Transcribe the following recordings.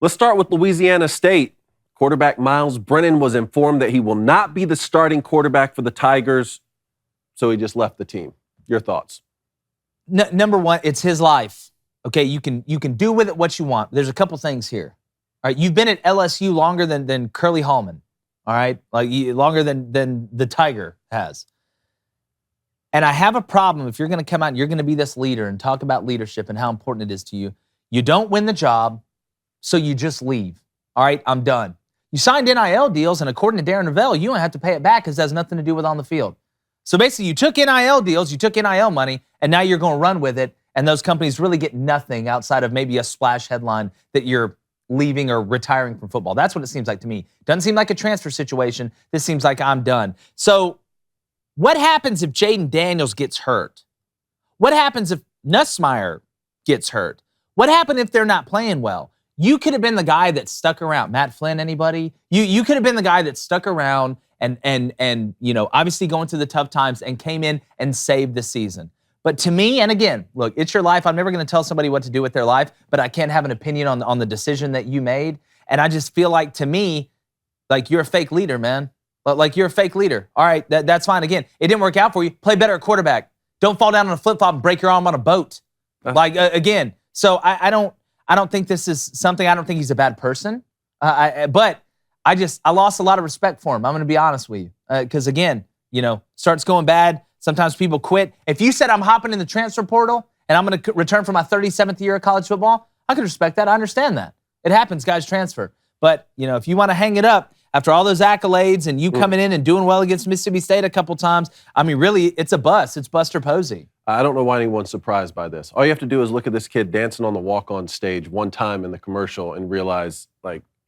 Let's start with Louisiana State. Quarterback Miles Brennan was informed that he will not be the starting quarterback for the Tigers, so he just left the team. Your thoughts? Number one, it's his life. Okay, you can do with it what you want. There's a couple things here. All right, you've been at LSU longer than Curly Hallman. All right, longer than the Tiger has. And I have a problem if you're going to come out and you're going to be this leader and talk about leadership and how important it is to you. You don't win the job, so you just leave. All right, I'm done. You signed NIL deals, and according to Darren Rovell, you don't have to pay it back because it has nothing to do with on the field. So basically, you took NIL deals, you took NIL money, and now you're going to run with it, and those companies really get nothing outside of maybe a splash headline that you're leaving or retiring from football. That's what it seems like to me. Doesn't seem like a transfer situation. This seems like I'm done. So what happens if Jaden Daniels gets hurt? What happens if Nussmeier gets hurt? What happens if they're not playing well? You could have been the guy that stuck around. Matt Flynn, anybody? You could have been the guy that stuck around and obviously going through the tough times and came in and saved the season. But to me, and again, look, it's your life. I'm never going to tell somebody what to do with their life, but I can't have an opinion on the decision that you made. And I just feel like, to me, like you're a fake leader, man. Like you're a fake leader. All right, that's fine. Again, it didn't work out for you. Play better at quarterback. Don't fall down on a flip-flop and break your arm on a boat. Again, so I don't think this is something. I don't think he's a bad person. But I lost a lot of respect for him. I'm going to be honest with you. Because again, starts going bad. Sometimes people quit. If you said I'm hopping in the transfer portal and I'm going to return for my 37th year of college football, I could respect that. I understand that. It happens, guys transfer. But, if you want to hang it up after all those accolades and you coming in and doing well against Mississippi State a couple times, I mean, really, it's a bust. It's Buster Posey. I don't know why anyone's surprised by this. All you have to do is look at this kid dancing on the walk-on stage one time in the commercial and realize,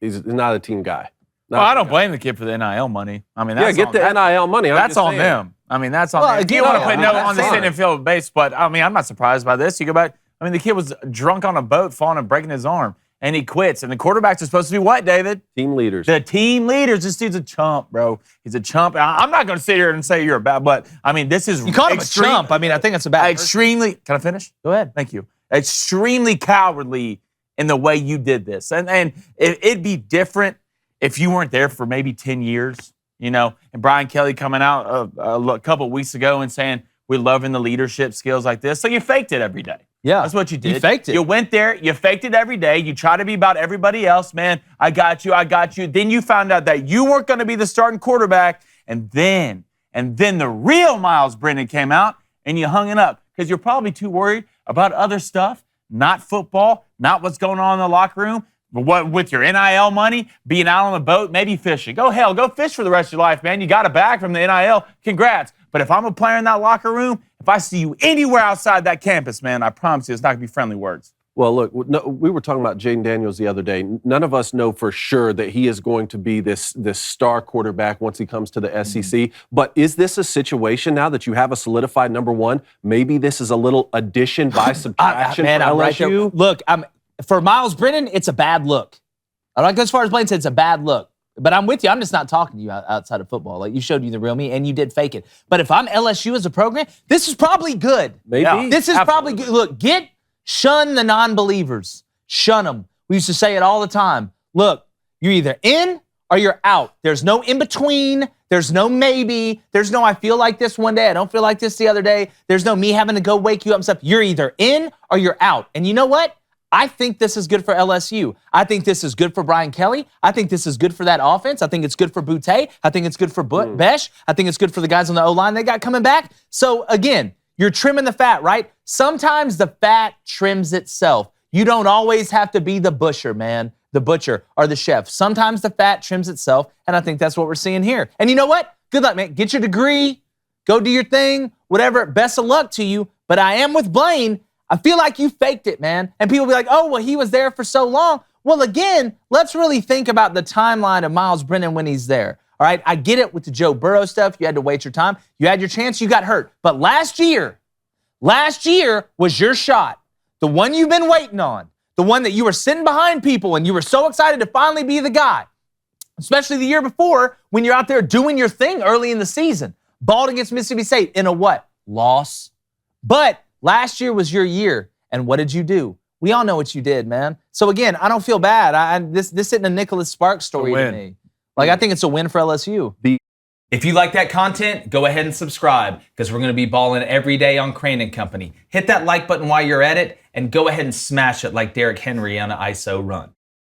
he's not a team guy. I don't blame the kid for the NIL money. I mean, get the NIL money. That's on them. I mean, that's on them. If you want to put no on the sitting field base, but I mean, I'm not surprised by this. You go back. I mean, the kid was drunk on a boat, falling and breaking his arm, and he quits. And the quarterbacks are supposed to be what, David? Team leaders. The team leaders. This dude's a chump, bro. He's a chump. I'm not going to sit here and say you're a bad, but I mean, this is you called him a chump. I mean, I think it's a bad. Extremely. Can I finish? Go ahead. Thank you. Extremely cowardly in the way you did this, and it'd be different if you weren't there for maybe 10 years, and Brian Kelly coming out a couple of weeks ago and saying, we're loving the leadership skills like this. So you faked it every day. Yeah. That's what you did. You faked it. You went there, you faked it every day. You try to be about everybody else. Man, I got you. Then you found out that you weren't going to be the starting quarterback. And then the real Miles Brennan came out and you hung it up because you're probably too worried about other stuff, not football, not what's going on in the locker room. What with your NIL money, being out on the boat, maybe fishing. Go fish for the rest of your life, man. You got a bag from the NIL. Congrats. But if I'm a player in that locker room, if I see you anywhere outside that campus, man, I promise you it's not going to be friendly words. Well, look, we were talking about Jaden Daniels the other day. None of us know for sure that he is going to be this star quarterback once he comes to the SEC. But is this a situation now that you have a solidified number one? Maybe this is a little addition by subtraction for LSU? Look, for Miles Brennan, it's a bad look. I don't go as far as Blaine said, it's a bad look. But I'm with you. I'm just not talking to you outside of football. Like, you showed you the real me, and you did fake it. But if I'm LSU as a program, this is probably good. Maybe. Yeah, this is probably good. Look, shun the non-believers. Shun them. We used to say it all the time. Look, you're either in or you're out. There's no in-between. There's no maybe. There's no I feel like this one day. I don't feel like this the other day. There's no me having to go wake you up and stuff. You're either in or you're out. And you know what? I think this is good for LSU. I think this is good for Brian Kelly. I think this is good for that offense. I think it's good for Boutte. I think it's good for Besh. I think it's good for the guys on the O-line they got coming back. So, again, you're trimming the fat, right? Sometimes the fat trims itself. You don't always have to be the butcher, man, the butcher or the chef. Sometimes the fat trims itself, and I think that's what we're seeing here. And you know what? Good luck, man. Get your degree. Go do your thing. Whatever. Best of luck to you. But I am with Blaine. I feel like you faked it, man. And people be like, oh, well, he was there for so long. Well, again, let's really think about the timeline of Miles Brennan when he's there. All right, I get it with the Joe Burrow stuff. You had to wait your time. You had your chance. You got hurt. But last year was your shot. The one you've been waiting on. The one that you were sitting behind people and you were so excited to finally be the guy. Especially the year before when you're out there doing your thing early in the season. Balled against Mississippi State in a what? Loss. But last year was your year. And what did you do? We all know what you did, man. So again, I don't feel bad. This isn't a Nicholas Sparks story to win. me. Like, I think it's a win for LSU. If you like that content, go ahead and subscribe because we're going to be balling every day on Crane and Company. Hit that like button while you're at it and go ahead and smash it like Derrick Henry on an ISO run.